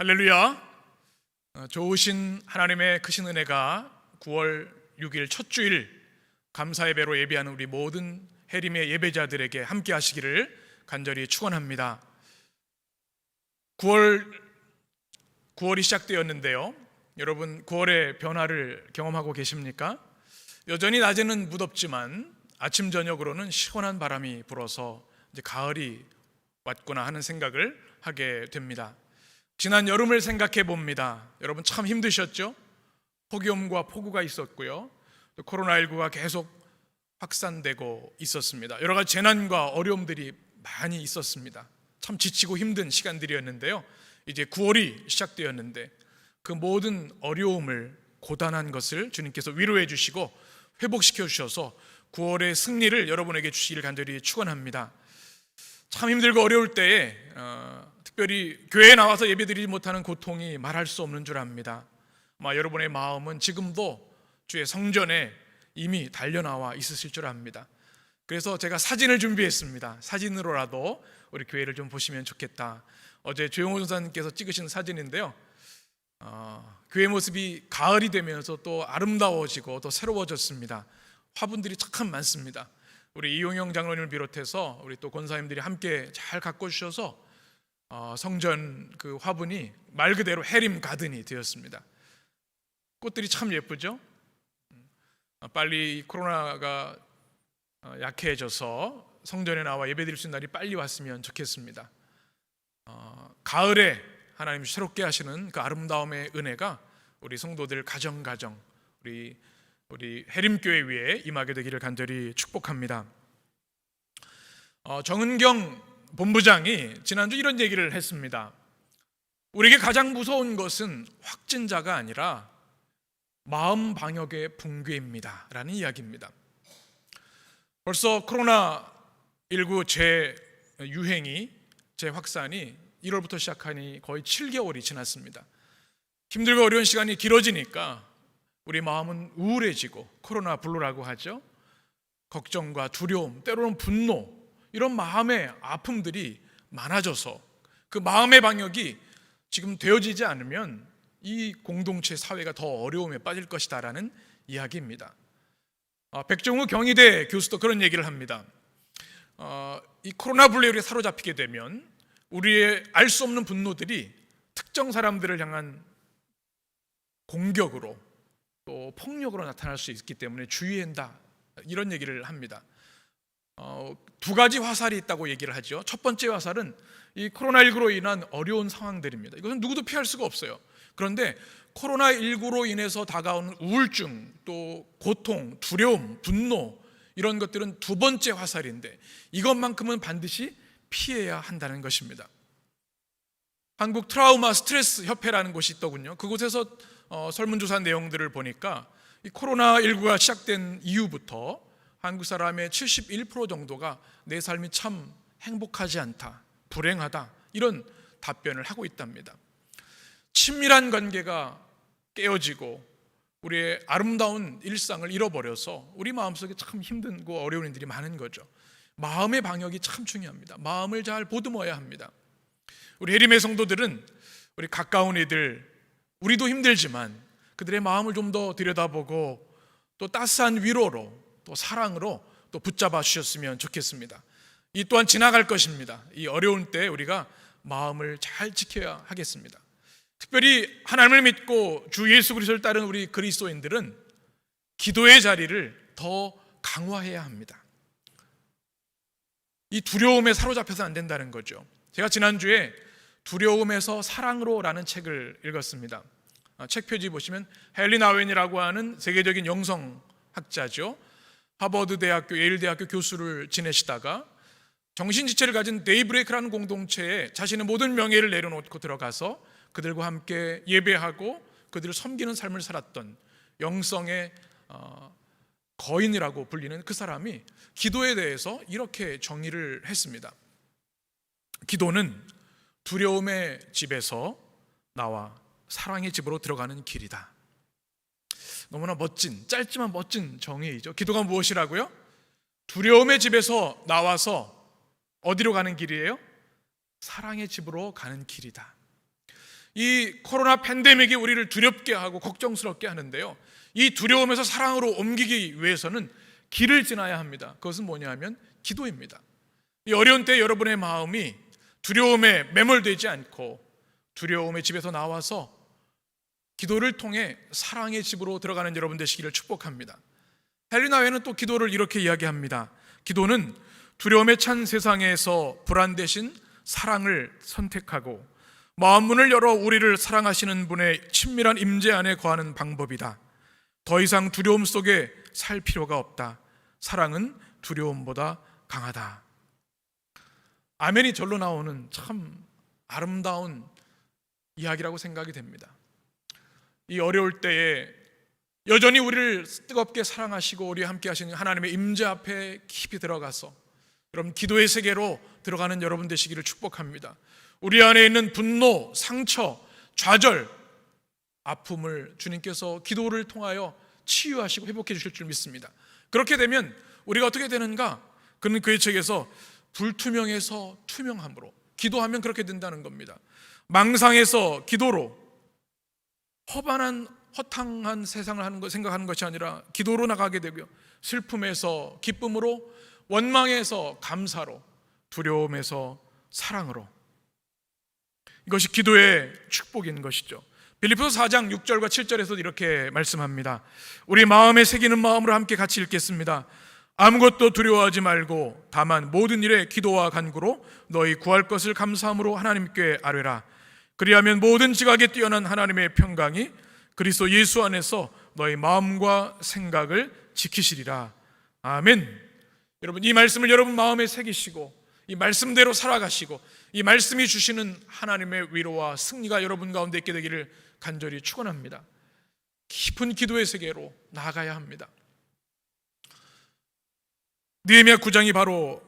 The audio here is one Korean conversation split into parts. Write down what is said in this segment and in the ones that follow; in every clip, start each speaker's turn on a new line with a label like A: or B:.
A: 할렐루야. 좋으신 하나님의 크신 은혜가 9월 6일 첫 주일 감사 예배로 예배하는 우리 모든 해림의 예배자들에게 함께 하시기를 간절히 축원합니다. 9월이 시작되었는데요. 여러분 9월의 변화를 경험하고 계십니까? 여전히 낮에는 무덥지만 아침 저녁으로는 시원한 바람이 불어서 이제 가을이 왔구나 하는 생각을 하게 됩니다. 지난 여름을 생각해 봅니다. 여러분 참 힘드셨죠? 폭염과 폭우가 있었고요. 또 코로나19가 계속 확산되고 있었습니다. 여러 가지 재난과 어려움들이 많이 있었습니다. 참 지치고 힘든 시간들이었는데요. 이제 9월이 시작되었는데 그 모든 어려움을, 고단한 것을 주님께서 위로해 주시고 회복시켜 주셔서 9월의 승리를 여러분에게 주시기를 간절히 축원합니다. 참 힘들고 어려울 때에 특별히 교회에 나와서 예배드리지 못하는 고통이 말할 수 없는 줄 압니다. 여러분의 마음은 지금도 주의 성전에 이미 달려나와 있으실 줄 압니다. 그래서 제가 사진을 준비했습니다. 사진으로라도 우리 교회를 좀 보시면 좋겠다. 어제 조용호 전사님께서 찍으신 사진인데요. 교회 모습이 가을이 되면서 또 아름다워지고 또 새로워졌습니다. 화분들이 참 많습니다. 우리 이용영 장로님을 비롯해서 우리 또 권사님들이 함께 잘 가꿔주셔서 성전 그 화분이 말 그대로 해림 가든이 되었습니다. 꽃들이 참 예쁘죠? 빨리 코로나가 약해져서 성전에 나와 예배드릴 수 있는 날이 빨리 왔으면 좋겠습니다. 가을에 하나님 새롭게 하시는 그 아름다움의 은혜가 우리 성도들 가정 우리 해림교회 위에 임하게 되기를 간절히 축복합니다. 정은경 본부장이 지난주 이런 얘기를 했습니다. 우리에게 가장 무서운 것은 확진자가 아니라 마음 방역의 붕괴입니다 라는 이야기입니다. 벌써 코로나19 재유행이 재확산이 1월부터 시작하니 거의 7개월이 지났습니다. 힘들고 어려운 시간이 길어지니까 우리 마음은 우울해지고 코로나 블루라고 하죠. 걱정과 두려움, 때로는 분노, 이런 마음의 아픔들이 많아져서 그 마음의 방역이 지금 되어지지 않으면 이 공동체 사회가 더 어려움에 빠질 것이다 라는 이야기입니다. 백종우 경희대 교수도 그런 얘기를 합니다. 이 코로나 블루에 우리가 사로잡히게 되면 우리의 알 수 없는 분노들이 특정 사람들을 향한 공격으로 또 폭력으로 나타날 수 있기 때문에 주의해야 한다, 이런 얘기를 합니다. 두 가지 화살이 있다고 얘기를 하죠. 첫 번째 화살은 이 코로나19로 인한 어려운 상황들입니다. 이것은 누구도 피할 수가 없어요. 그런데 코로나19로 인해서 다가오는 우울증, 또 고통, 두려움, 분노, 이런 것들은 두 번째 화살인데 이것만큼은 반드시 피해야 한다는 것입니다. 한국 트라우마 스트레스 협회라는 곳이 있더군요. 그곳에서 설문조사 내용들을 보니까 이 코로나19가 시작된 이후부터 한국 사람의 71% 정도가 내 삶이 참 행복하지 않다, 불행하다, 이런 답변을 하고 있답니다. 친밀한 관계가 깨어지고 우리의 아름다운 일상을 잃어버려서 우리 마음속에 참 힘든고 어려운 일들이 많은 거죠. 마음의 방역이 참 중요합니다. 마음을 잘 보듬어야 합니다. 우리 해림의 성도들은 우리 가까운 이들, 우리도 힘들지만 그들의 마음을 좀 더 들여다보고 또 따스한 위로로 또 사랑으로 또 붙잡아 주셨으면 좋겠습니다. 이 또한 지나갈 것입니다. 이 어려운 때 우리가 마음을 잘 지켜야 하겠습니다. 특별히 하나님을 믿고 주 예수 그리스도를 따른 우리 그리스도인들은 기도의 자리를 더 강화해야 합니다. 이 두려움에 사로잡혀서 안 된다는 거죠. 제가 지난주에 두려움에서 사랑으로라는 책을 읽었습니다. 책 표지 보시면 헨리 나웬이라고 하는 세계적인 영성학자죠. 하버드 대학교, 예일 대학교 교수를 지내시다가 정신지체를 가진 데이브레이크라는 공동체에 자신의 모든 명예를 내려놓고 들어가서 그들과 함께 예배하고 그들을 섬기는 삶을 살았던 영성의 거인이라고 불리는 그 사람이 기도에 대해서 이렇게 정의를 했습니다. 기도는 두려움의 집에서 나와 사랑의 집으로 들어가는 길이다. 너무나 멋진, 짧지만 멋진 정의이죠. 기도가 무엇이라고요? 두려움의 집에서 나와서 어디로 가는 길이에요? 사랑의 집으로 가는 길이다. 이 코로나 팬데믹이 우리를 두렵게 하고 걱정스럽게 하는데요, 이 두려움에서 사랑으로 옮기기 위해서는 길을 지나야 합니다. 그것은 뭐냐 하면 기도입니다. 이 어려운 때 여러분의 마음이 두려움에 매몰되지 않고 두려움의 집에서 나와서 기도를 통해 사랑의 집으로 들어가는 여러분 되시기를 축복합니다. 헬리나 웨는 또 기도를 이렇게 이야기합니다. 기도는 두려움에 찬 세상에서 불안 대신 사랑을 선택하고 마음문을 열어 우리를 사랑하시는 분의 친밀한 임재 안에 거하는 방법이다. 더 이상 두려움 속에 살 필요가 없다. 사랑은 두려움보다 강하다. 아멘이 절로 나오는 참 아름다운 이야기라고 생각이 됩니다. 이 어려울 때에 여전히 우리를 뜨겁게 사랑하시고 우리와 함께 하시는 하나님의 임재 앞에 깊이 들어가서 여러분 기도의 세계로 들어가는 여러분 되시기를 축복합니다. 우리 안에 있는 분노, 상처, 좌절, 아픔을 주님께서 기도를 통하여 치유하시고 회복해 주실 줄 믿습니다. 그렇게 되면 우리가 어떻게 되는가? 그는 그의 책에서 불투명에서 투명함으로, 기도하면 그렇게 된다는 겁니다. 망상에서 기도로, 허탕한 세상을 생각하는 것이 아니라 기도로 나가게 되고요, 슬픔에서 기쁨으로, 원망에서 감사로, 두려움에서 사랑으로, 이것이 기도의 축복인 것이죠. 빌립보서 4장 6절과 7절에서 이렇게 말씀합니다. 우리 마음에 새기는 마음으로 함께 같이 읽겠습니다. 아무것도 두려워하지 말고 다만 모든 일에 기도와 간구로 너희 구할 것을 감사함으로 하나님께 아뢰라. 그리하면 모든 지각에 뛰어난 하나님의 평강이 그리스도 예수 안에서 너희 마음과 생각을 지키시리라. 아멘. 여러분, 이 말씀을 여러분 마음에 새기시고 이 말씀대로 살아가시고 이 말씀이 주시는 하나님의 위로와 승리가 여러분 가운데 있게 되기를 간절히 축원합니다. 깊은 기도의 세계로 나아가야 합니다. 느헤미야 9장이 바로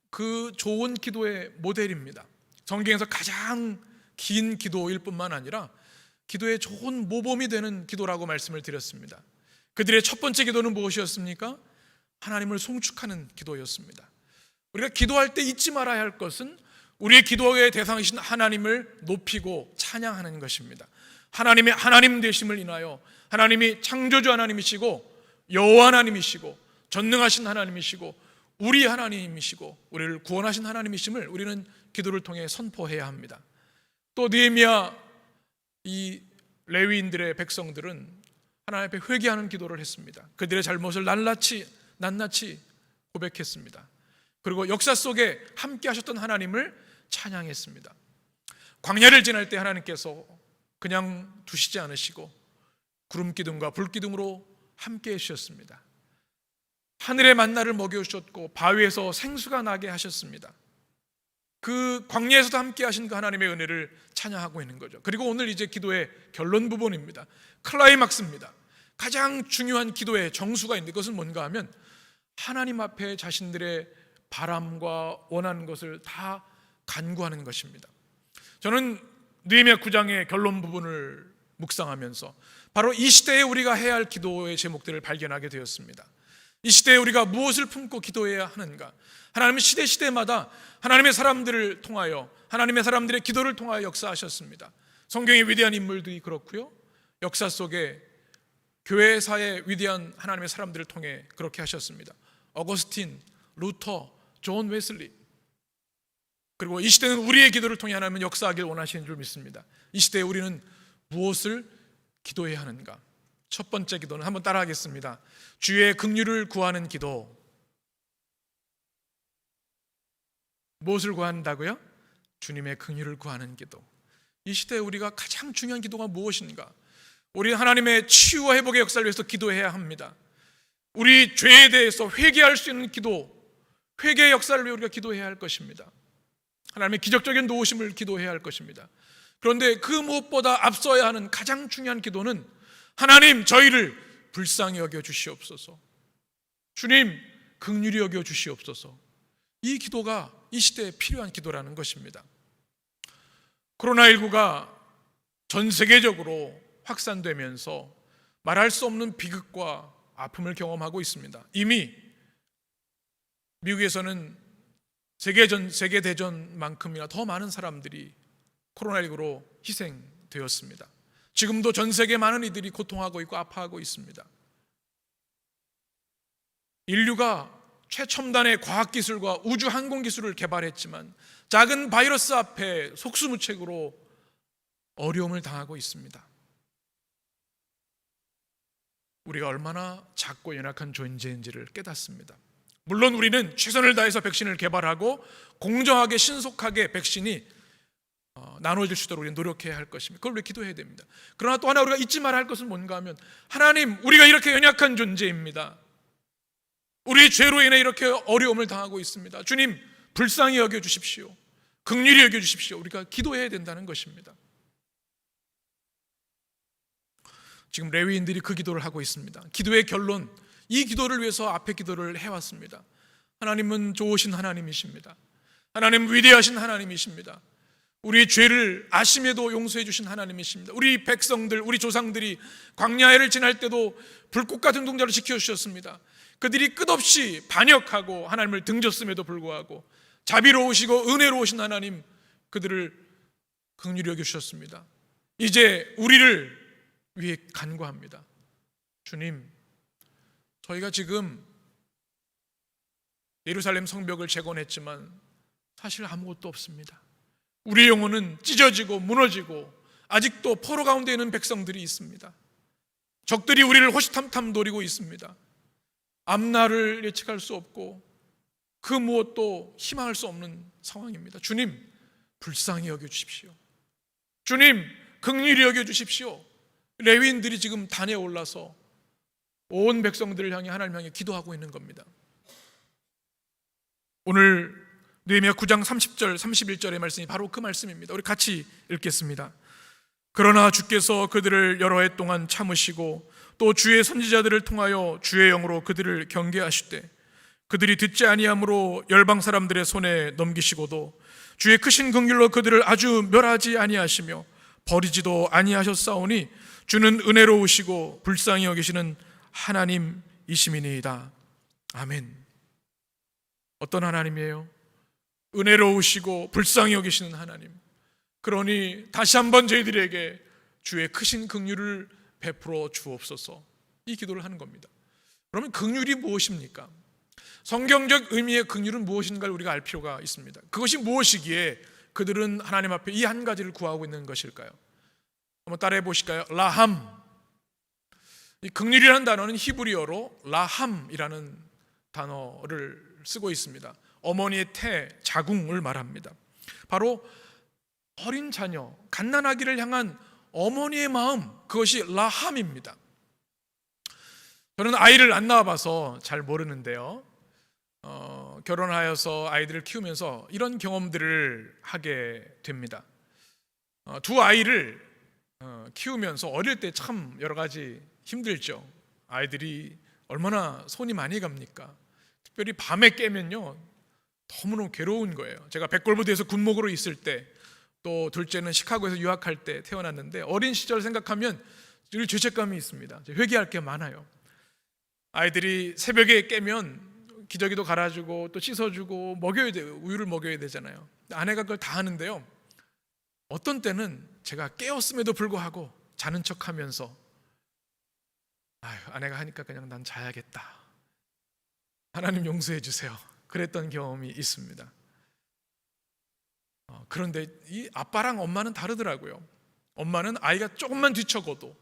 A: 그 좋은 기도의 모델입니다. 성경에서 가장 긴 기도일 뿐만 아니라 기도의 좋은 모범이 되는 기도라고 말씀을 드렸습니다. 그들의 첫 번째 기도는 무엇이었습니까? 하나님을 송축하는 기도였습니다. 우리가 기도할 때 잊지 말아야 할 것은 우리의 기도의 대상이신 하나님을 높이고 찬양하는 것입니다. 하나님의 하나님 되심을 인하여 하나님이 창조주 하나님이시고 여호와 하나님이시고 전능하신 하나님이시고 우리 하나님이시고 우리를 구원하신 하나님이심을 우리는 기도를 통해 선포해야 합니다. 또 느헤미야 이 레위인들의 백성들은 하나님 앞에 회개하는 기도를 했습니다. 그들의 잘못을 낱낱이 고백했습니다. 그리고 역사 속에 함께 하셨던 하나님을 찬양했습니다. 광야를 지날 때 하나님께서 그냥 두시지 않으시고 구름 기둥과 불 기둥으로 함께 해주셨습니다. 하늘의 만나를 먹여주셨고 바위에서 생수가 나게 하셨습니다. 그 광야에서도 함께 하신 그 하나님의 은혜를 찬양하고 있는 거죠. 그리고 오늘 이제 기도의 결론 부분입니다. 클라이막스입니다. 가장 중요한 기도의 정수가 있는데 그것은 뭔가 하면 하나님 앞에 자신들의 바람과 원하는 것을 다 간구하는 것입니다. 저는 느헤미야 9장의 결론 부분을 묵상하면서 바로 이 시대에 우리가 해야 할 기도의 제목들을 발견하게 되었습니다. 이 시대에 우리가 무엇을 품고 기도해야 하는가? 하나님은 시대마다 하나님의 사람들을 통하여 하나님의 사람들의 기도를 통하여 역사하셨습니다. 성경의 위대한 인물들이 그렇고요, 역사 속에 교회사의 위대한 하나님의 사람들을 통해 그렇게 하셨습니다. 어거스틴, 루터, 존 웨슬리. 그리고 이 시대는 우리의 기도를 통해 하나님은 역사하길 원하시는 줄 믿습니다. 이 시대에 우리는 무엇을 기도해야 하는가? 첫 번째 기도는 한번 따라하겠습니다. 주의 긍휼을 구하는 기도. 무엇을 구한다고요? 주님의 긍휼을 구하는 기도. 이 시대에 우리가 가장 중요한 기도가 무엇인가? 우리 하나님의 치유와 회복의 역사를 위해서 기도해야 합니다. 우리 죄에 대해서 회개할 수 있는 기도, 회개의 역사를 위해 우리가 기도해야 할 것입니다. 하나님의 기적적인 도우심을 기도해야 할 것입니다. 그런데 그 무엇보다 앞서야 하는 가장 중요한 기도는 하나님, 저희를 불쌍히 여겨 주시옵소서. 주님, 긍휼히 여겨 주시옵소서. 이 기도가 이 시대에 필요한 기도라는 것입니다. 코로나19가 전 세계적으로 확산되면서 말할 수 없는 비극과 아픔을 경험하고 있습니다. 이미 미국에서는 세계대전만큼이나 더 많은 사람들이 코로나19로 되었습니다. 지금도 전 세계 많은 이들이 고통하고 있고 아파하고 있습니다. 인류가 최첨단의 과학기술과 우주 항공기술을 개발했지만 작은 바이러스 앞에 속수무책으로 어려움을 당하고 있습니다. 우리가 얼마나 작고 연약한 존재인지를 깨닫습니다. 물론 우리는 최선을 다해서 백신을 개발하고 공정하게 신속하게 백신이 나눠질 수 있도록 우리는 노력해야 할 것입니다. 그걸 우리 기도해야 됩니다. 그러나 또 하나 우리가 잊지 말아야 할 것은 뭔가 하면, 하나님, 우리가 이렇게 연약한 존재입니다. 우리의 죄로 인해 이렇게 어려움을 당하고 있습니다. 주님, 불쌍히 여겨주십시오. 긍휼히 여겨주십시오. 우리가 기도해야 된다는 것입니다. 지금 레위인들이 그 기도를 하고 있습니다. 기도의 결론, 이 기도를 위해서 앞에 기도를 해왔습니다. 하나님은 좋으신 하나님이십니다. 하나님 위대하신 하나님이십니다. 우리의 죄를 아심에도 용서해 주신 하나님이십니다. 우리 백성들, 우리 조상들이 광야를 지날 때도 불꽃 같은 동자를 지켜주셨습니다. 그들이 끝없이 반역하고 하나님을 등졌음에도 불구하고 자비로우시고 은혜로우신 하나님, 그들을 긍휼히 여겨주셨습니다. 이제 우리를 위해 간구합니다. 주님, 저희가 지금 예루살렘 성벽을 재건했지만 사실 아무것도 없습니다. 우리의 영혼은 찢어지고 무너지고 아직도 포로 가운데 있는 백성들이 있습니다. 적들이 우리를 호시탐탐 노리고 있습니다. 앞날을 예측할 수 없고 그 무엇도 희망할 수 없는 상황입니다. 주님, 불쌍히 여겨주십시오. 주님, 긍휼히 여겨주십시오. 레위인들이 지금 단에 올라서 온 백성들을 향해, 하나님 향해 기도하고 있는 겁니다. 오늘 느헤미야 9장 30절 31절의 말씀이 바로 그 말씀입니다. 우리 같이 읽겠습니다. 그러나 주께서 그들을 여러 해 동안 참으시고 또 주의 선지자들을 통하여 주의 영으로 그들을 경계하시되 그들이 듣지 아니함으로 열방 사람들의 손에 넘기시고도 주의 크신 긍휼로 그들을 아주 멸하지 아니하시며 버리지도 아니하셨사오니 주는 은혜로우시고 불쌍히 여기시는 하나님이시미니이다. 아멘. 어떤 하나님이에요? 은혜로우시고 불쌍히 여기시는 하나님. 그러니 다시 한번 저희들에게 주의 크신 긍휼을 베풀어 주옵소서, 이 기도를 하는 겁니다. 그러면 긍휼이 무엇입니까? 성경적 의미의 긍휼은 무엇인가를 우리가 알 필요가 있습니다. 그것이 무엇이기에 그들은 하나님 앞에 이 한 가지를 구하고 있는 것일까요? 한번 따라해 보실까요? 라함. 이 긍휼이라는 단어는 히브리어로 라함이라는 단어를 쓰고 있습니다. 어머니의 태, 자궁을 말합니다. 바로 어린 자녀, 갓난아기를 향한 어머니의 마음, 그것이 라함입니다. 저는 아이를 안 낳아봐서 잘 모르는데요, 결혼하여서 아이들을 키우면서 이런 경험들을 하게 됩니다. 두 아이를 키우면서 어릴 때 참 여러 가지 힘들죠. 아이들이 얼마나 손이 많이 갑니까? 특별히 밤에 깨면요 너무너무 괴로운 거예요. 제가 백골부대에서 군목으로 있을 때, 또 둘째는 시카고에서 유학할 때 태어났는데 어린 시절 생각하면 늘 죄책감이 있습니다. 회개할 게 많아요. 아이들이 새벽에 깨면 기저귀도 갈아주고 또 씻어주고 먹여야 돼요. 우유를 먹여야 되잖아요. 아내가 그걸 다 하는데요, 어떤 때는 제가 깨었음에도 불구하고 자는 척하면서 아내가 하니까 그냥 난 자야겠다, 하나님 용서해 주세요, 그랬던 경험이 있습니다. 그런데 이 아빠랑 엄마는 다르더라고요. 엄마는 아이가 조금만 뒤척어도,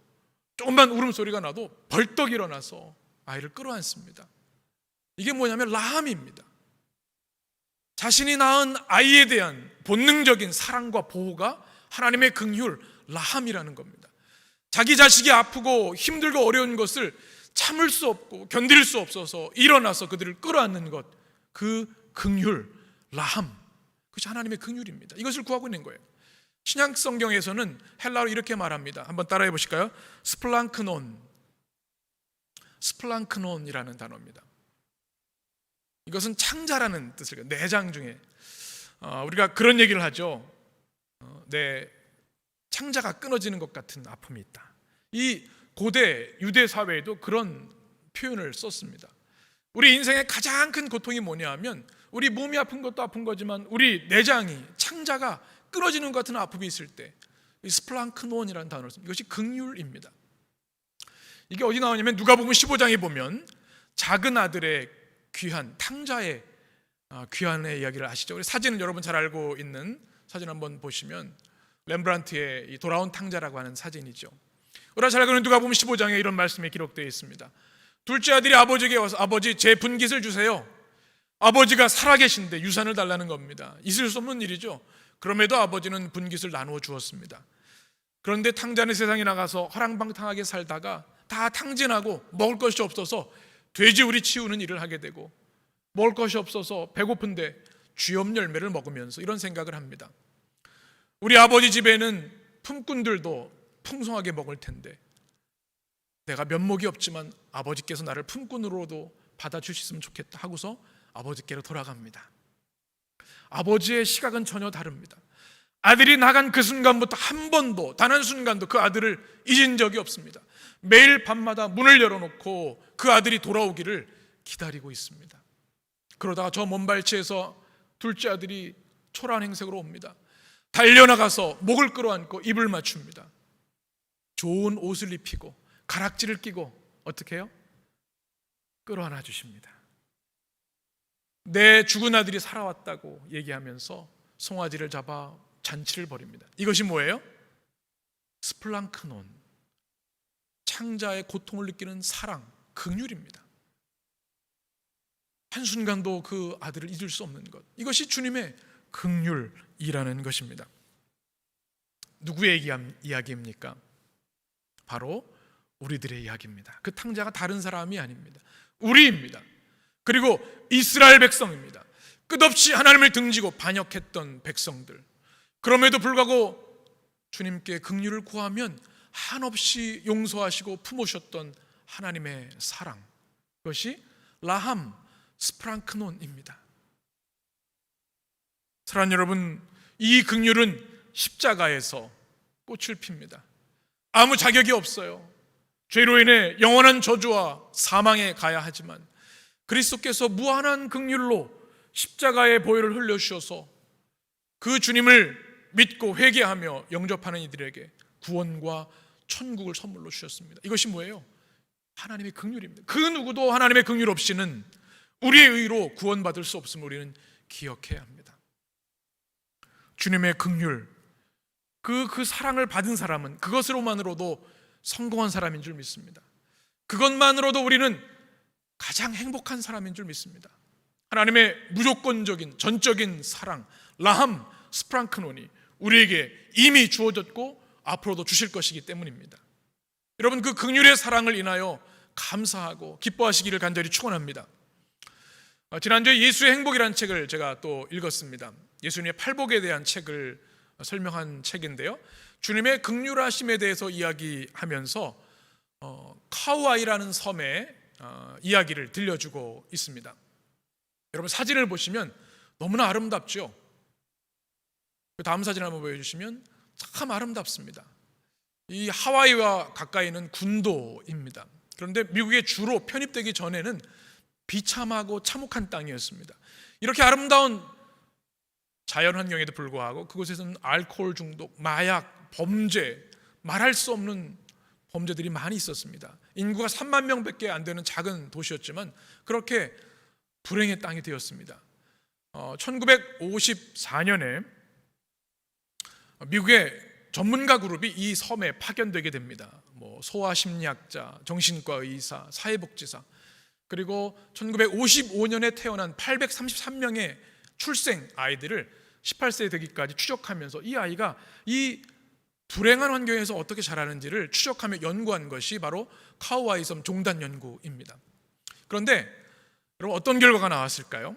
A: 조금만 울음소리가 나도 벌떡 일어나서 아이를 끌어안습니다. 이게 뭐냐면 라함입니다. 자신이 낳은 아이에 대한 본능적인 사랑과 보호가 하나님의 긍휼, 라함이라는 겁니다. 자기 자식이 아프고 힘들고 어려운 것을 참을 수 없고 견딜 수 없어서 일어나서 그들을 끌어안는 것, 그 긍휼, 라함, 그것이 하나님의 긍휼입니다. 이것을 구하고 있는 거예요. 신약 성경에서는 헬라어로 이렇게 말합니다. 한번 따라해 보실까요? 스플랑크논이라는 단어입니다. 이것은 창자라는 뜻을, 내장 중에 우리가 그런 얘기를 하죠. 내 창자가 끊어지는 것 같은 아픔이 있다. 이 고대 유대 사회에도 그런 표현을 썼습니다. 우리 인생의 가장 큰 고통이 뭐냐 하면, 우리 몸이 아픈 것도 아픈 거지만 우리 내장이, 창자가 끊어지는 것 같은 아픔이 있을 때 스플랑크논이라는 단어를 씁니다. 이것이 긍휼입니다. 이게 어디 나오냐면 누가복음 15장에 보면 작은 아들의 귀한, 탕자의 귀한의 이야기를 아시죠? 우리 사진을 여러분 잘 알고 있는 사진 한번 보시면 렘브란트의 이 돌아온 탕자라고 하는 사진이죠. 우리가 잘 알고 있는 누가복음 15장에 이런 말씀이 기록되어 있습니다. 둘째 아들이 아버지에게 와서 아버지 제 분깃을 주세요. 아버지가 살아계신데 유산을 달라는 겁니다. 있을 수 없는 일이죠. 그럼에도 아버지는 분깃을 나누어 주었습니다. 그런데 탕자는 세상에 나가서 허랑방탕하게 살다가 다 탕진하고 먹을 것이 없어서 돼지우리 치우는 일을 하게 되고 먹을 것이 없어서 배고픈데 쥐염 열매를 먹으면서 이런 생각을 합니다. 우리 아버지 집에는 품꾼들도 풍성하게 먹을 텐데 내가 면목이 없지만 아버지께서 나를 품꾼으로도 받아주셨으면 좋겠다 하고서 아버지께로 돌아갑니다. 아버지의 시각은 전혀 다릅니다. 아들이 나간 그 순간부터 한 번도 단 한 순간도 그 아들을 잊은 적이 없습니다. 매일 밤마다 문을 열어놓고 그 아들이 돌아오기를 기다리고 있습니다. 그러다가 저 먼발치에서 둘째 아들이 초라한 행색으로 옵니다. 달려나가서 목을 끌어안고 입을 맞춥니다. 좋은 옷을 입히고 가락지를 끼고 어떻게 해요? 끌어안아 주십니다. 내 죽은 아들이 살아왔다고 얘기하면서 송아지를 잡아 잔치를 벌입니다. 이것이 뭐예요? 스플랑크논, 창자의 고통을 느끼는 사랑, 긍휼입니다. 한순간도 그 아들을 잊을 수 없는 것, 이것이 주님의 긍휼이라는 것입니다. 누구의 이야기입니까? 바로 우리들의 이야기입니다. 그 탕자가 다른 사람이 아닙니다. 우리입니다. 그리고 이스라엘 백성입니다. 끝없이 하나님을 등지고 반역했던 백성들, 그럼에도 불구하고 주님께 긍휼을 구하면 한없이 용서하시고 품으셨던 하나님의 사랑, 그것이 라함 스프랑크논입니다. 사랑하는 여러분, 이 긍휼은 십자가에서 꽃을 핍니다. 아무 자격이 없어요. 죄로 인해 영원한 저주와 사망에 가야 하지만 그리스도께서 무한한 긍휼로 십자가의 보혈을 흘려주셔서 그 주님을 믿고 회개하며 영접하는 이들에게 구원과 천국을 선물로 주셨습니다. 이것이 뭐예요? 하나님의 긍휼입니다. 그 누구도 하나님의 긍휼 없이는 우리의 의로 구원받을 수 없음을 우리는 기억해야 합니다. 주님의 긍휼, 그 사랑을 받은 사람은 그것으로만으로도 성공한 사람인 줄 믿습니다. 그것만으로도 우리는 가장 행복한 사람인 줄 믿습니다. 하나님의 무조건적인 전적인 사랑, 라함 스프랑크논이 우리에게 이미 주어졌고 앞으로도 주실 것이기 때문입니다. 여러분, 그 긍휼의 사랑을 인하여 감사하고 기뻐하시기를 간절히 축원합니다. 지난주에 예수의 행복이라는 책을 제가 또 읽었습니다. 예수님의 팔복에 대한 책을 설명한 책인데요, 주님의 긍휼하심에 대해서 이야기하면서 카우아이라는 섬의 이야기를 들려주고 있습니다. 여러분, 사진을 보시면 너무나 아름답죠. 그 다음 사진 한번 보여주시면 참 아름답습니다. 이 하와이와 가까이는 군도입니다. 그런데 미국에 주로 편입되기 전에는 비참하고 참혹한 땅이었습니다. 이렇게 아름다운 자연 환경에도 불구하고 그곳에서는 알코올 중독, 마약, 범죄, 말할 수 없는 범죄들이 많이 있었습니다. 인구가 3만 명밖에 안 되는 작은 도시였지만 그렇게 불행의 땅이 되었습니다. 1954년에 미국의 전문가 그룹이 이 섬에 파견되게 됩니다. 소아심리학자, 정신과 의사, 사회복지사, 그리고 1955년에 태어난 833명의 출생 아이들을 18세 되기까지 추적하면서 이 아이가 이 불행한 환경에서 어떻게 자라는지를 추적하며 연구한 것이 바로 카우아이 섬 종단 연구입니다. 그런데 여러분, 어떤 결과가 나왔을까요?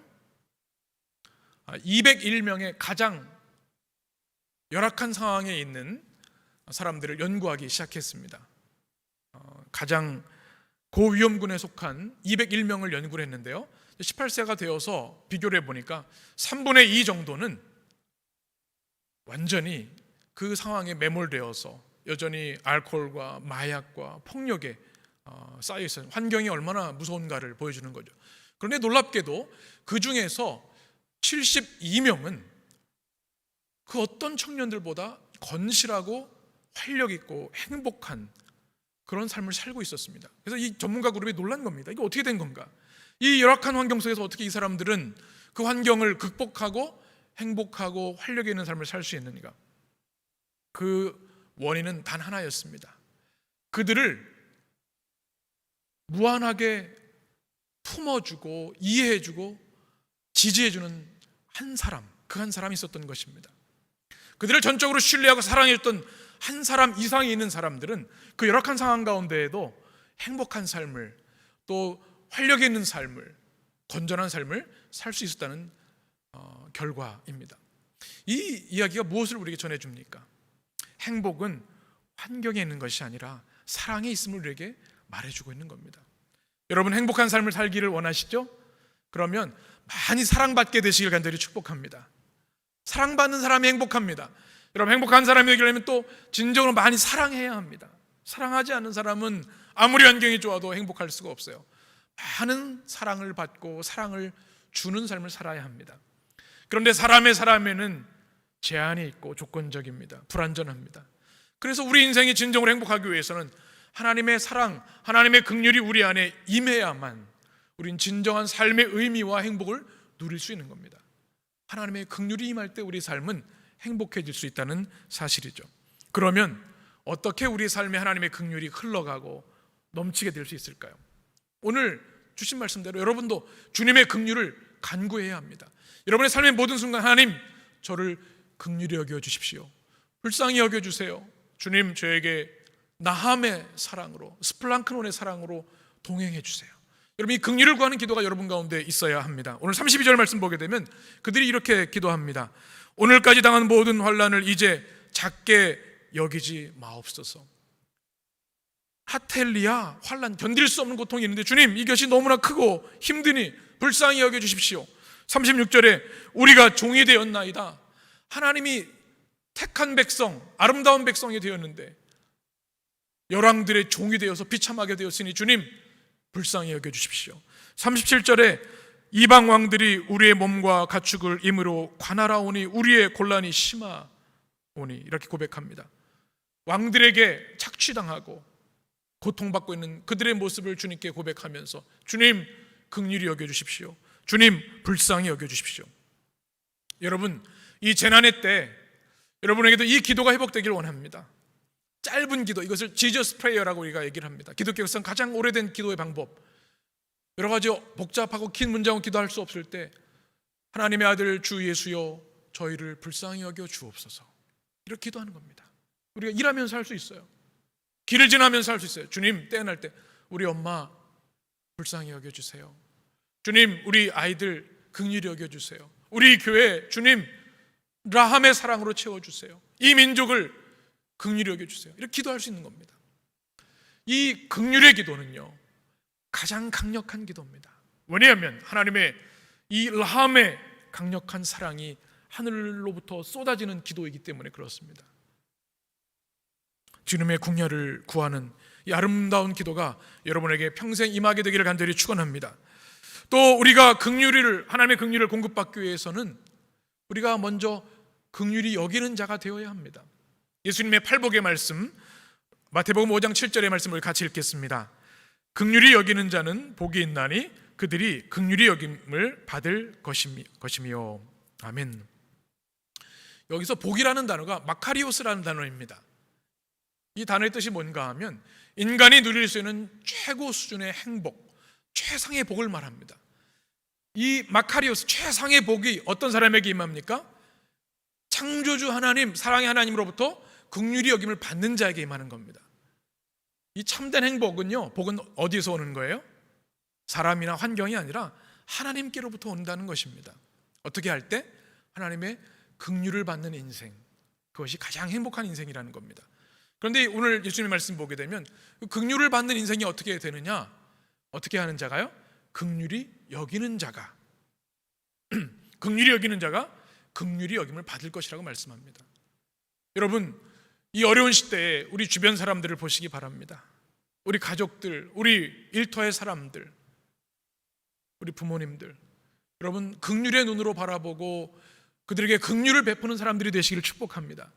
A: 201명의 가장 열악한 상황에 있는 사람들을 연구하기 시작했습니다. 가장 고위험군에 속한 201명을 연구를 했는데요, 18세가 되어서 비교를 해보니까 3분의 2 정도는 완전히 그 상황에 매몰되어서 여전히 알코올과 마약과 폭력에 쌓여있어요. 환경이 얼마나 무서운가를 보여주는 거죠. 그런데 놀랍게도 그 중에서 72명은 그 어떤 청년들보다 건실하고 활력 있고 행복한 그런 삶을 살고 있었습니다. 그래서 이 전문가 그룹이 놀란 겁니다. 이게 어떻게 된 건가? 이 열악한 환경 속에서 어떻게 이 사람들은 그 환경을 극복하고 행복하고 활력 있는 삶을 살 수 있는가? 그 원인은 단 하나였습니다. 그들을 무한하게 품어주고 이해해주고 지지해주는 한 사람, 그 한 사람이 있었던 것입니다. 그들을 전적으로 신뢰하고 사랑해줬던 한 사람 이상이 있는 사람들은 그 열악한 상황 가운데에도 행복한 삶을, 또 활력 있는 삶을, 건전한 삶을 살 수 있었다는 결과입니다. 이 이야기가 무엇을 우리에게 전해줍니까? 행복은 환경에 있는 것이 아니라 사랑에 있음을 우리에게 말해주고 있는 겁니다. 여러분, 행복한 삶을 살기를 원하시죠? 그러면 많이 사랑받게 되시길 간절히 축복합니다. 사랑받는 사람이 행복합니다. 여러분, 행복한 사람이 되려면 또 진정으로 많이 사랑해야 합니다. 사랑하지 않는 사람은 아무리 환경이 좋아도 행복할 수가 없어요. 많은 사랑을 받고 사랑을 주는 삶을 살아야 합니다. 그런데 사람에는 제한이 있고 조건적입니다. 불완전합니다. 그래서 우리 인생이 진정으로 행복하기 위해서는 하나님의 사랑, 하나님의 긍휼이 우리 안에 임해야만 우린 진정한 삶의 의미와 행복을 누릴 수 있는 겁니다. 하나님의 긍휼이 임할 때 우리 삶은 행복해질 수 있다는 사실이죠. 그러면 어떻게 우리 삶에 하나님의 긍휼이 흘러가고 넘치게 될 수 있을까요? 오늘 주신 말씀대로 여러분도 주님의 긍휼을 간구해야 합니다. 여러분의 삶의 모든 순간, 하나님, 저를 긍휼히 여겨주십시오. 불쌍히 여겨주세요. 주님, 저에게 나함의 사랑으로, 스플랑크논의 사랑으로 동행해 주세요. 여러분, 이 긍휼을 구하는 기도가 여러분 가운데 있어야 합니다. 오늘 32절 말씀 보게 되면 그들이 이렇게 기도합니다. 오늘까지 당한 모든 환난을 이제 작게 여기지 마옵소서. 하텔리아, 환난, 견딜 수 없는 고통이 있는데 주님, 이것이 너무나 크고 힘드니 불쌍히 여겨주십시오. 36절에 우리가 종이 되었나이다. 하나님이 택한 백성, 아름다운 백성이 되었는데 열왕들의 종이 되어서 비참하게 되었으니 주님, 불쌍히 여겨주십시오. 37절에 이방 왕들이 우리의 몸과 가축을 임으로 관할하오니 우리의 곤란이 심하오니, 이렇게 고백합니다. 왕들에게 착취당하고 고통받고 있는 그들의 모습을 주님께 고백하면서 주님, 긍휼히 여겨주십시오. 주님, 불쌍히 여겨주십시오. 여러분, 이 재난의 때 여러분에게도 이 기도가 회복되기를 원합니다. 짧은 기도, 이것을 지저스 프레이어라고 우리가 얘기를 합니다. 기독교 역사상 가장 오래된 기도의 방법. 여러 가지 복잡하고 긴 문장으로 기도할 수 없을 때 하나님의 아들 주 예수여, 저희를 불쌍히 여겨 주옵소서, 이렇게 기도하는 겁니다. 우리가 일하면서 할 수 있어요. 길을 지나면서 할 수 있어요. 주님, 떼어날 때 우리 엄마 불쌍히 여겨주세요. 주님, 우리 아이들 긍휼히 여겨주세요. 우리 교회 주님 라함의 사랑으로 채워주세요. 이 민족을 긍휼히 여겨주세요. 이렇게 기도할 수 있는 겁니다. 이 긍휼의 기도는요, 가장 강력한 기도입니다. 왜냐하면 하나님의 이 라함의 강력한 사랑이 하늘로부터 쏟아지는 기도이기 때문에 그렇습니다. 주님의 궁녀를 구하는 이 아름다운 기도가 여러분에게 평생 임하게 되기를 간절히 축원합니다. 또 우리가 하나님의 긍휼을 공급받기 위해서는 우리가 먼저 긍휼히 여기는 자가 되어야 합니다. 예수님의 팔복의 말씀, 마태복음 5장 7절의 말씀을 같이 읽겠습니다. 긍휼히 여기는 자는 복이 있나니 그들이 긍휼히 여김을 받을 것이며. 아멘. 여기서 복이라는 단어가 마카리오스라는 단어입니다. 이 단어의 뜻이 뭔가 하면 인간이 누릴 수 있는 최고 수준의 행복, 최상의 복을 말합니다. 이 마카리오스, 최상의 복이 어떤 사람에게 임합니까? 창조주 하나님, 사랑의 하나님으로부터 긍휼히 여김을 받는 자에게 임하는 겁니다. 이 참된 행복은요, 복은 어디서 오는 거예요? 사람이나 환경이 아니라 하나님께로부터 온다는 것입니다. 어떻게 할 때? 하나님의 긍휼을 받는 인생, 그것이 가장 행복한 인생이라는 겁니다. 그런데 오늘 예수님의 말씀 보게 되면 긍휼을 받는 인생이 어떻게 되느냐? 어떻게 하는 자가요? 긍휼히 여기는 자가 긍휼히 여기는 자가 긍휼히 여김을 받을 것이라고 말씀합니다. 여러분, 이 어려운 시대에 우리 주변 사람들을 보시기 바랍니다. 우리 가족들, 우리 일터의 사람들, 우리 부모님들, 여러분 긍휼의 눈으로 바라보고 그들에게 긍휼을 베푸는 사람들이 되시기를 축복합니다.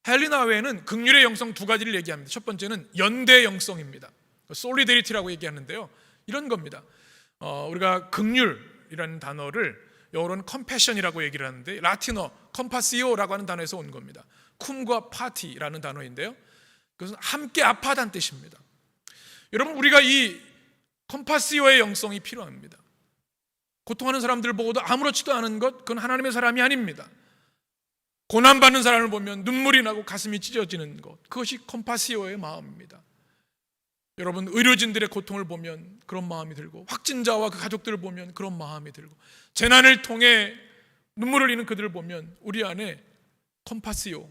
A: 헬리나 외에는 긍휼의 영성 두 가지를 얘기합니다. 첫 번째는 연대 영성입니다. 솔리데리티라고 얘기하는데요. 이런 겁니다. 우리가 긍휼이라는 단어를 영어로는 컴패션이라고 얘기를 하는데 라틴어 컴파시오라고 하는 단어에서 온 겁니다. 쿰과 파티라는 단어인데요. 그것은 함께 아파하다는 뜻입니다. 여러분, 우리가 이 컴파시오의 영성이 필요합니다. 고통하는 사람들을 보고도 아무렇지도 않은 것, 그건 하나님의 사람이 아닙니다. 고난받는 사람을 보면 눈물이 나고 가슴이 찢어지는 것, 그것이 컴파시오의 마음입니다. 여러분, 의료진들의 고통을 보면 그런 마음이 들고, 확진자와 그 가족들을 보면 그런 마음이 들고, 재난을 통해 눈물을 흘리는 그들을 보면 우리 안에 컴파시오,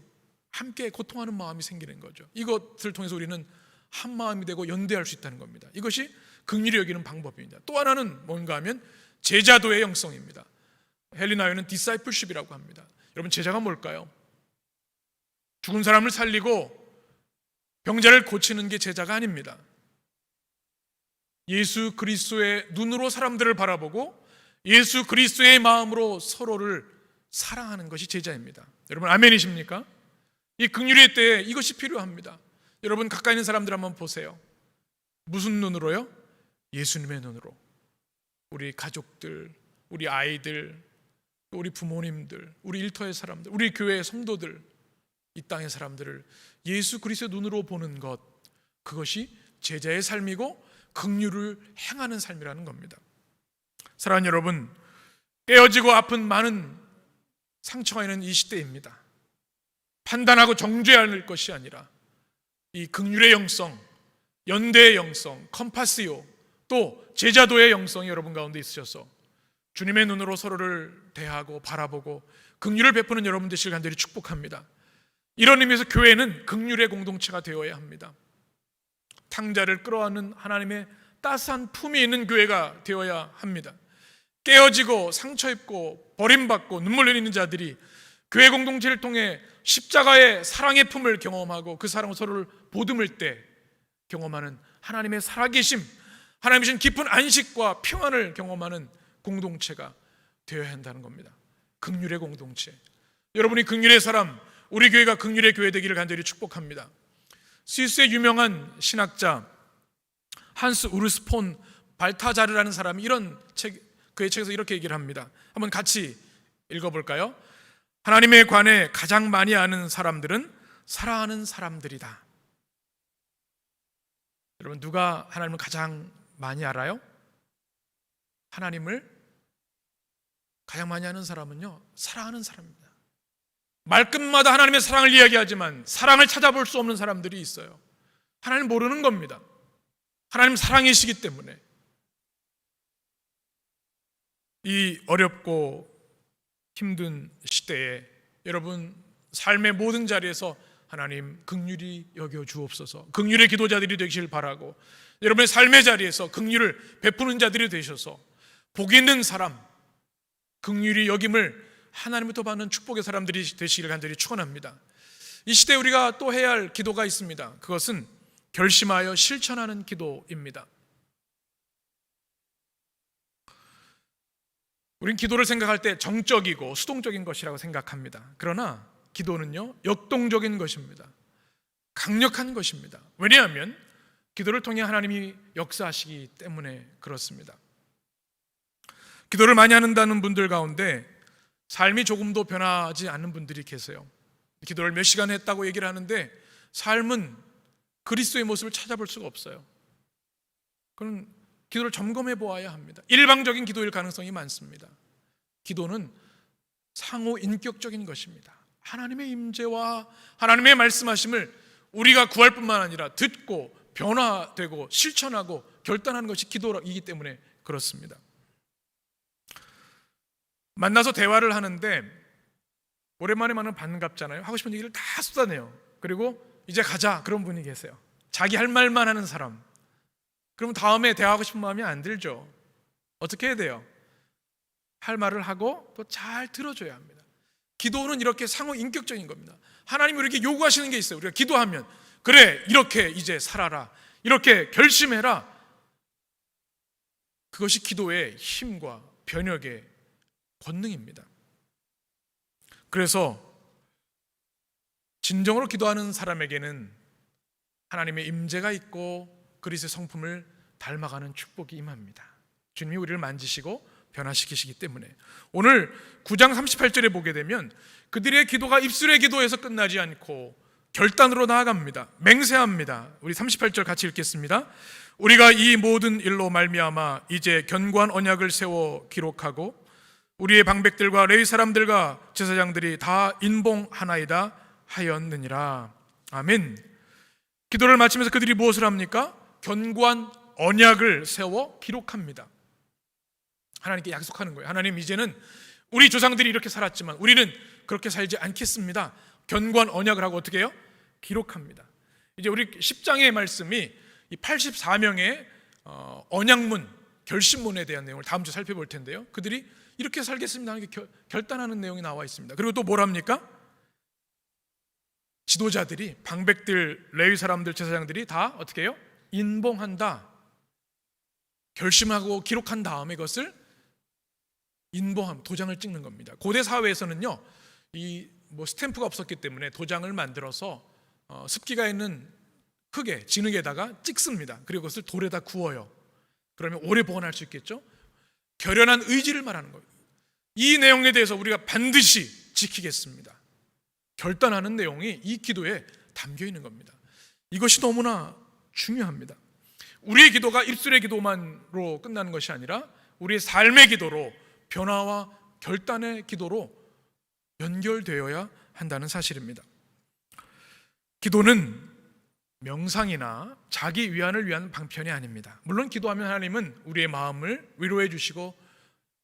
A: 함께 고통하는 마음이 생기는 거죠. 이것을 통해서 우리는 한 마음이 되고 연대할 수 있다는 겁니다. 이것이 긍휼히 여기는 방법입니다. 또 하나는 뭔가 하면 제자도의 영성입니다. 헬리나요는 디사이플십이라고 합니다. 여러분, 제자가 뭘까요? 죽은 사람을 살리고 병자를 고치는 게 제자가 아닙니다. 예수 그리스도의 눈으로 사람들을 바라보고 예수 그리스도의 마음으로 서로를 사랑하는 것이 제자입니다. 여러분, 아멘이십니까? 이 긍휼의 때에 이것이 필요합니다. 여러분, 가까이 있는 사람들 한번 보세요. 무슨 눈으로요? 예수님의 눈으로. 우리 가족들, 우리 아이들, 우리 부모님들, 우리 일터의 사람들, 우리 교회의 성도들, 이 땅의 사람들을 예수 그리스도의 눈으로 보는 것, 그것이 제자의 삶이고 긍휼을 행하는 삶이라는 겁니다. 사랑하는 여러분, 깨어지고 아픈 많은 상처가 있는 이 시대입니다. 판단하고 정죄해야 할 것이 아니라 이 긍휼의 영성, 연대의 영성, 컴파시오, 또 제자도의 영성이 여러분 가운데 있으셔서 주님의 눈으로 서로를 대하고 바라보고 긍휼을 베푸는 여러분 되시길 간절히 축복합니다. 이런 의미에서 교회는 긍휼의 공동체가 되어야 합니다. 탕자를 끌어안는 하나님의 따스한 품이 있는 교회가 되어야 합니다. 깨어지고 상처 입고 버림받고 눈물 흘리는 자들이 교회 공동체를 통해 십자가의 사랑의 품을 경험하고 그 사랑으로 서로를 보듬을 때 경험하는 하나님의 살아계심, 하나님이 주신 깊은 안식과 평안을 경험하는 공동체가 되어야 한다는 겁니다. 긍휼의 공동체. 여러분이 긍휼의 사람, 우리 교회가 긍휼의 교회 되기를 간절히 축복합니다. 스위스의 유명한 신학자 한스 우르스 폰 발타자르라는 사람이 이런 그의 책에서 이렇게 얘기를 합니다. 한번 같이 읽어볼까요? 하나님에 관해 가장 많이 아는 사람들은 사랑하는 사람들이다. 여러분, 누가 하나님을 가장 많이 알아요? 하나님을 가장 많이 아는 사람은요, 사랑하는 사람입니다. 말끝마다 하나님의 사랑을 이야기하지만 사랑을 찾아볼 수 없는 사람들이 있어요. 하나님 모르는 겁니다. 하나님 사랑이시기 때문에. 이 어렵고 힘든 시대에 여러분 삶의 모든 자리에서 하나님 긍휼히 여겨 주옵소서, 긍휼의 기도자들이 되시길 바라고, 여러분의 삶의 자리에서 긍휼을 베푸는 자들이 되셔서 복 있는 사람, 긍휼히 여김을 하나님부터 받는 축복의 사람들이 되시기를 간절히 축원합니다. 이 시대에 우리가 또 해야 할 기도가 있습니다. 그것은 결심하여 실천하는 기도입니다. 우린 기도를 생각할 때 정적이고 수동적인 것이라고 생각합니다. 그러나 기도는요, 역동적인 것입니다. 강력한 것입니다. 왜냐하면 기도를 통해 하나님이 역사하시기 때문에 그렇습니다. 기도를 많이 한다는 분들 가운데 삶이 조금도 변하지 않는 분들이 계세요. 기도를 몇 시간 했다고 얘기를 하는데 삶은 그리스도의 모습을 찾아볼 수가 없어요. 그럼 기도를 점검해 보아야 합니다. 일방적인 기도일 가능성이 많습니다. 기도는 상호 인격적인 것입니다. 하나님의 임재와 하나님의 말씀하심을 우리가 구할 뿐만 아니라 듣고 변화되고 실천하고 결단하는 것이 기도이기 때문에 그렇습니다. 만나서 대화를 하는데 오랜만에 만나면 반갑잖아요. 하고 싶은 얘기를 다 쏟아내요. 그리고 이제 가자, 그런 분이 계세요. 자기 할 말만 하는 사람. 그럼 다음에 대화하고 싶은 마음이 안 들죠. 어떻게 해야 돼요? 할 말을 하고 또 잘 들어줘야 합니다. 기도는 이렇게 상호 인격적인 겁니다. 하나님이 이렇게 요구하시는 게 있어요. 우리가 기도하면 그래, 이렇게 이제 살아라, 이렇게 결심해라. 그것이 기도의 힘과 변혁의 권능입니다. 그래서 진정으로 기도하는 사람에게는 하나님의 임재가 있고 그리스도의 성품을 닮아가는 축복이 임합니다. 주님이 우리를 만지시고 변화시키시기 때문에 오늘 9장 38절에 보게 되면 그들의 기도가 입술의 기도에서 끝나지 않고 결단으로 나아갑니다. 맹세합니다. 우리 38절 같이 읽겠습니다. 우리가 이 모든 일로 말미암아 이제 견고한 언약을 세워 기록하고 우리의 방백들과 레위 사람들과 제사장들이 다 인봉하나이다 하였느니라. 아멘. 기도를 마치면서 그들이 무엇을 합니까? 견고한 언약을 세워 기록합니다. 하나님께 약속하는 거예요. 하나님, 이제는 우리 조상들이 이렇게 살았지만 우리는 그렇게 살지 않겠습니다. 견고한 언약을 하고 어떻게 해요? 기록합니다. 이제 우리 10장의 말씀이 이 84명의 언약문, 결심문에 대한 내용을 다음 주에 살펴볼 텐데요. 그들이 이렇게 살겠습니다 하는 게 결단하는 내용이 나와 있습니다. 그리고 또 뭘 합니까? 지도자들이, 방백들, 레위 사람들, 제사장들이 다 어떻게 해요? 인봉한다. 결심하고 기록한 다음에 그것을 인봉함, 도장을 찍는 겁니다. 고대 사회에서는요, 이 스탬프가 없었기 때문에 도장을 만들어서 습기가 있는 흙에, 진흙에다가 찍습니다. 그리고 그것을 돌에다 구워요. 그러면 오래 보관할 수 있겠죠? 결연한 의지를 말하는 거예요. 이 내용에 대해서 우리가 반드시 지키겠습니다. 결단하는 내용이 이 기도에 담겨 있는 겁니다. 이것이 너무나 중요합니다. 우리의 기도가 입술의 기도만으로 끝나는 것이 아니라 우리의 삶의 기도로, 변화와 결단의 기도로 연결되어야 한다는 사실입니다. 기도는 명상이나 자기 위안을 위한 방편이 아닙니다. 물론 기도하면 하나님은 우리의 마음을 위로해 주시고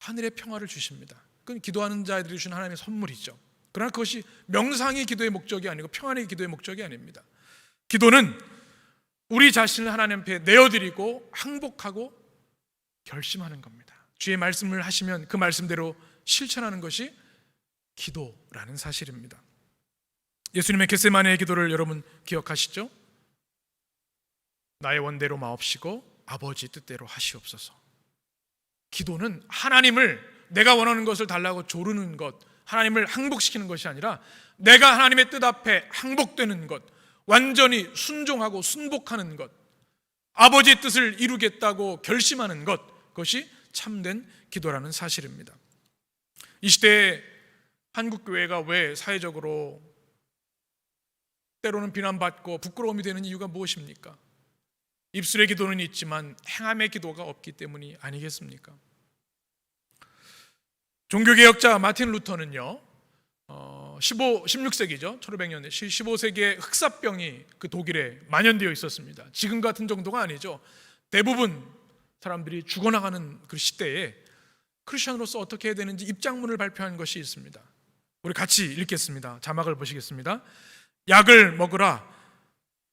A: 하늘의 평화를 주십니다. 그건 기도하는 자들이 주신 하나님의 선물이죠. 그러나 그것이 명상이 기도의 목적이 아니고 평안의 기도의 목적이 아닙니다. 기도는 우리 자신을 하나님 앞에 내어드리고 항복하고 결심하는 겁니다. 주의 말씀을 하시면 그 말씀대로 실천하는 것이 기도라는 사실입니다. 예수님의 겟세마네의 기도를 여러분 기억하시죠? 나의 원대로 마옵시고 아버지 뜻대로 하시옵소서. 기도는 하나님을, 내가 원하는 것을 달라고 조르는 것, 하나님을 항복시키는 것이 아니라 내가 하나님의 뜻 앞에 항복되는 것, 완전히 순종하고 순복하는 것, 아버지의 뜻을 이루겠다고 결심하는 것, 그것이 참된 기도라는 사실입니다. 이 시대에 한국 교회가 왜 사회적으로 때로는 비난받고 부끄러움이 되는 이유가 무엇입니까? 입술의 기도는 있지만 행함의 기도가 없기 때문이 아니겠습니까? 종교개혁자 마틴 루터는요, 16세기죠. 1500년대 15세기에 흑사병이 그 독일에 만연되어 있었습니다. 지금 같은 정도가 아니죠. 대부분 사람들이 죽어나가는 그 시대에 크리스천으로서 어떻게 해야 되는지 입장문을 발표한 것이 있습니다. 우리 같이 읽겠습니다. 자막을 보시겠습니다. 약을 먹으라.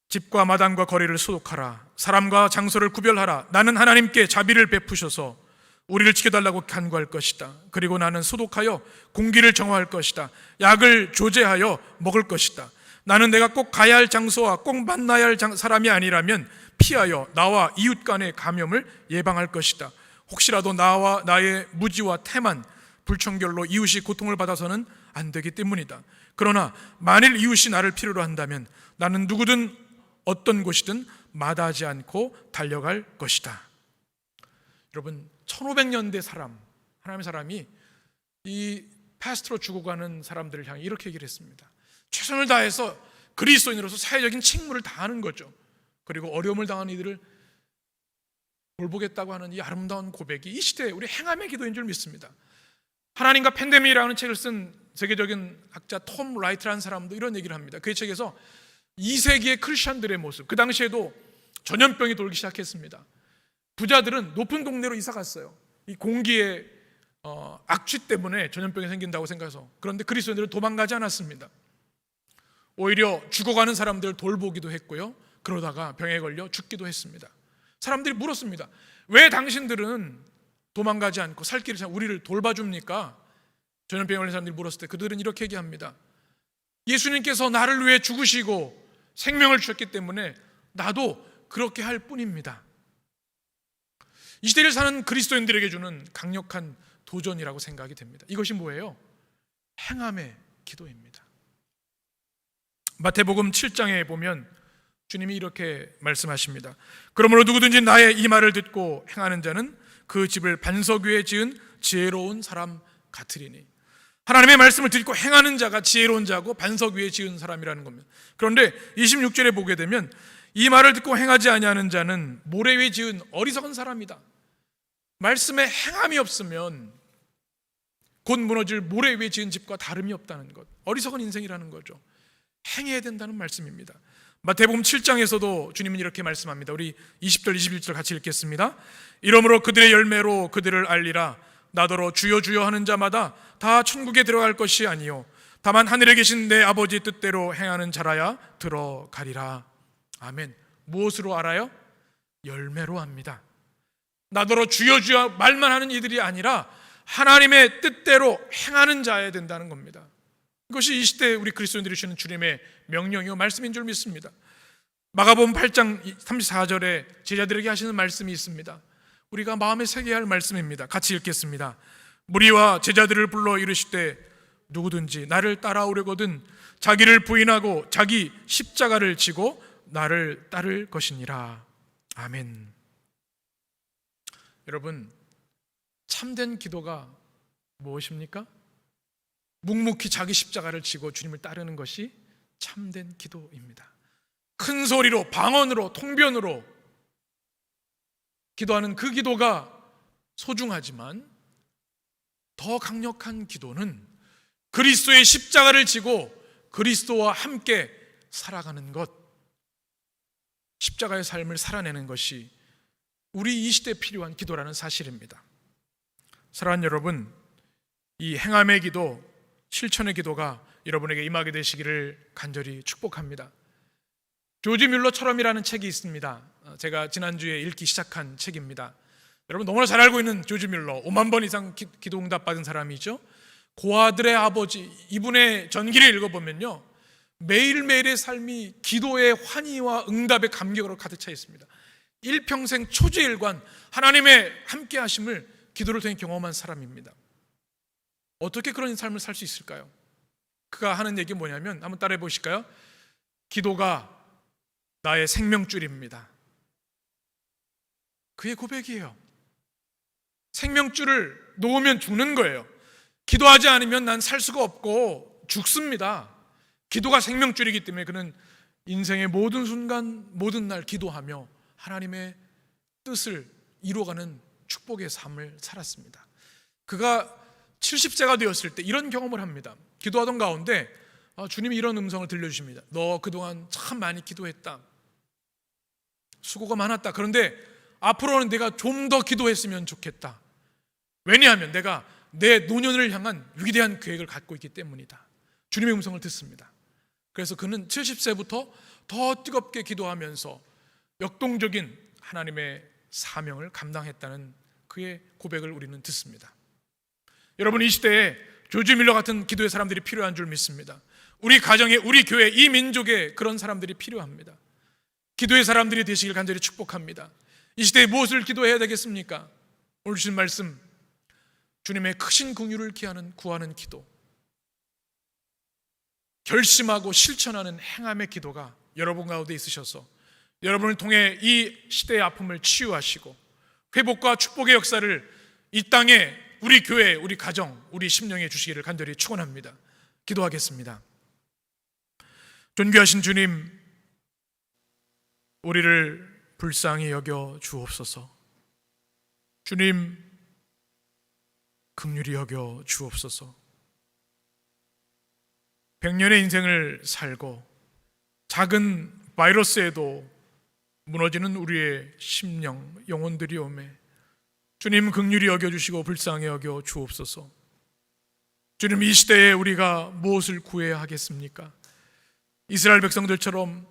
A: 집과 마당과 거리를 소독하라. 사람과 장소를 구별하라. 나는 하나님께 자비를 베푸셔서 우리를 지켜달라고 간구할 것이다. 그리고 나는 소독하여 공기를 정화할 것이다. 약을 조제하여 먹을 것이다. 나는 내가 꼭 가야 할 장소와 꼭 만나야 할 사람이 아니라면 피하여 나와 이웃 간의 감염을 예방할 것이다. 혹시라도 나와 나의 무지와 태만, 불청결로 이웃이 고통을 받아서는 안 되기 때문이다. 그러나 만일 이웃이 나를 필요로 한다면 나는 누구든 어떤 곳이든 마다하지 않고 달려갈 것이다. 여러분, 1500년대 사람, 하나님의 사람이 이 패스트로 죽어가는 사람들을 향해 이렇게 얘기를 했습니다. 최선을 다해서 그리스도인으로서 사회적인 책무를 다하는 거죠. 그리고 어려움을 당하는 이들을 돌보겠다고 하는 이 아름다운 고백이 이 시대에 우리 행함의 기도인 줄 믿습니다. 하나님과 팬데믹이라는 책을 쓴 세계적인 학자 톰 라이트라는 사람도 이런 얘기를 합니다. 그의 책에서 2세기의 크리스천들의 모습, 그 당시에도 전염병이 돌기 시작했습니다. 부자들은 높은 동네로 이사 갔어요. 이 공기의 악취 때문에 전염병이 생긴다고 생각해서. 그런데 그리스도인들은 도망가지 않았습니다. 오히려 죽어가는 사람들을 돌보기도 했고요, 그러다가 병에 걸려 죽기도 했습니다. 사람들이 물었습니다. 왜 당신들은 도망가지 않고 살 길을 찾아 우리를 돌봐줍니까? 전염병에 걸린 사람들이 물었을 때 그들은 이렇게 얘기합니다. 예수님께서 나를 위해 죽으시고 생명을 주셨기 때문에 나도 그렇게 할 뿐입니다. 이 시대를 사는 그리스도인들에게 주는 강력한 도전이라고 생각이 됩니다. 이것이 뭐예요? 행함의 기도입니다. 마태복음 7장에 보면 주님이 이렇게 말씀하십니다. 그러므로 누구든지 나의 이 말을 듣고 행하는 자는 그 집을 반석 위에 지은 지혜로운 사람 같으리니. 하나님의 말씀을 듣고 행하는 자가 지혜로운 자고 반석 위에 지은 사람이라는 겁니다. 그런데 26절에 보게 되면 이 말을 듣고 행하지 아니하는 자는 모래 위에 지은 어리석은 사람이다. 말씀에 행함이 없으면 곧 무너질 모래 위에 지은 집과 다름이 없다는 것, 어리석은 인생이라는 거죠. 행해야 된다는 말씀입니다. 마태복음 7장에서도 주님은 이렇게 말씀합니다. 우리 20절 21절 같이 읽겠습니다. 이러므로 그들의 열매로 그들을 알리라. 나더러 주여 주여 하는 자마다 다 천국에 들어갈 것이 아니요 다만 하늘에 계신 내 아버지 뜻대로 행하는 자라야 들어가리라. 아멘. 무엇으로 알아요? 열매로 합니다. 나더러 주여 주여 말만 하는 이들이 아니라 하나님의 뜻대로 행하는 자여야 된다는 겁니다. 이것이 이 시대에 우리 그리스도인들이 주는 주님의 명령이요 말씀인 줄 믿습니다. 마가복음 8장 34절에 제자들에게 하시는 말씀이 있습니다. 우리가 마음에 새겨야 할 말씀입니다. 같이 읽겠습니다. 무리와 제자들을 불러 이르시되 누구든지 나를 따라오려거든 자기를 부인하고 자기 십자가를 지고 나를 따를 것이니라. 아멘. 여러분, 참된 기도가 무엇입니까? 묵묵히 자기 십자가를 지고 주님을 따르는 것이 참된 기도입니다. 큰 소리로, 방언으로, 통변으로 기도하는 그 기도가 소중하지만 더 강력한 기도는 그리스도의 십자가를 지고 그리스도와 함께 살아가는 것, 십자가의 삶을 살아내는 것이 우리 이 시대에 필요한 기도라는 사실입니다. 사랑하는 여러분, 이 행함의 기도, 실천의 기도가 여러분에게 임하게 되시기를 간절히 축복합니다. 조지 뮬러처럼이라는 책이 있습니다. 제가 지난주에 읽기 시작한 책입니다. 여러분 너무나 잘 알고 있는 조지 뮬러, 5만 번 이상 기도 응답 받은 사람이죠. 고아들의 아버지, 이분의 전기를 읽어보면요, 매일매일의 삶이 기도의 환희와 응답의 감격으로 가득 차 있습니다. 일평생 초지일관 하나님의 함께 하심을 기도를 통해 경험한 사람입니다. 어떻게 그런 삶을 살 수 있을까요? 그가 하는 얘기 뭐냐면, 한번 따라해 보실까요? 기도가 나의 생명줄입니다. 그의 고백이에요. 생명줄을 놓으면 죽는 거예요. 기도하지 않으면 난 살 수가 없고 죽습니다. 기도가 생명줄이기 때문에 그는 인생의 모든 순간, 모든 날 기도하며 하나님의 뜻을 이루어가는 축복의 삶을 살았습니다. 그가 70세가 되었을 때 이런 경험을 합니다. 기도하던 가운데 주님이 이런 음성을 들려주십니다. 너 그동안 참 많이 기도했다. 수고가 많았다. 그런데 앞으로는 내가 좀 더 기도했으면 좋겠다. 왜냐하면 내가 내 노년을 향한 위대한 계획을 갖고 있기 때문이다. 주님의 음성을 듣습니다. 그래서 그는 70세부터 더 뜨겁게 기도하면서 역동적인 하나님의 사명을 감당했다는 그의 고백을 우리는 듣습니다. 여러분, 이 시대에 조지 밀러 같은 기도의 사람들이 필요한 줄 믿습니다. 우리 가정에, 우리 교회, 이 민족에 그런 사람들이 필요합니다. 기도의 사람들이 되시길 간절히 축복합니다. 이 시대에 무엇을 기도해야 되겠습니까? 오늘 주신 말씀, 주님의 크신 긍휼을 구하는 기도, 결심하고 실천하는 행함의 기도가 여러분 가운데 있으셔서 여러분을 통해 이 시대의 아픔을 치유하시고 회복과 축복의 역사를 이 땅에, 우리 교회, 우리 가정, 우리 심령에 주시기를 간절히 축원합니다. 기도하겠습니다. 존귀하신 주님, 우리를 불쌍히 여겨 주옵소서. 주님, 긍휼히 여겨 주옵소서. 100년의 인생을 살고 작은 바이러스에도 무너지는 우리의 심령, 영혼들이 오매 주님 긍휼히 여겨주시고 불쌍히 여겨 주옵소서. 주님, 이 시대에 우리가 무엇을 구해야 하겠습니까? 이스라엘 백성들처럼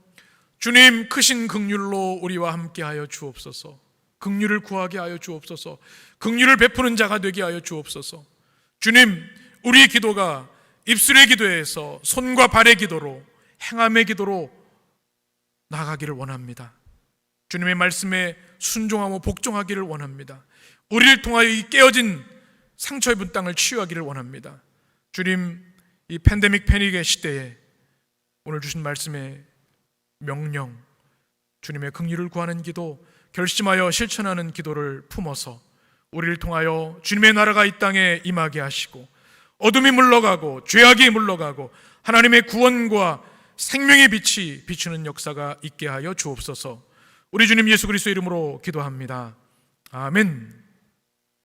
A: 주님 크신 긍휼로 우리와 함께하여 주옵소서. 긍휼을 구하게 하여 주옵소서. 긍휼을 베푸는 자가 되게 하여 주옵소서. 주님, 우리의 기도가 입술의 기도에서 손과 발의 기도로, 행함의 기도로 나가기를 원합니다. 주님의 말씀에 순종하고 복종하기를 원합니다. 우리를 통하여 이 깨어진 상처 입은 땅을 치유하기를 원합니다. 주님, 이 팬데믹 패닉의 시대에 오늘 주신 말씀의 명령, 주님의 긍휼을 구하는 기도, 결심하여 실천하는 기도를 품어서 우리를 통하여 주님의 나라가 이 땅에 임하게 하시고 어둠이 물러가고 죄악이 물러가고 하나님의 구원과 생명의 빛이 비추는 역사가 있게 하여 주옵소서. 우리 주님 예수 그리스도 이름으로 기도합니다. 아멘.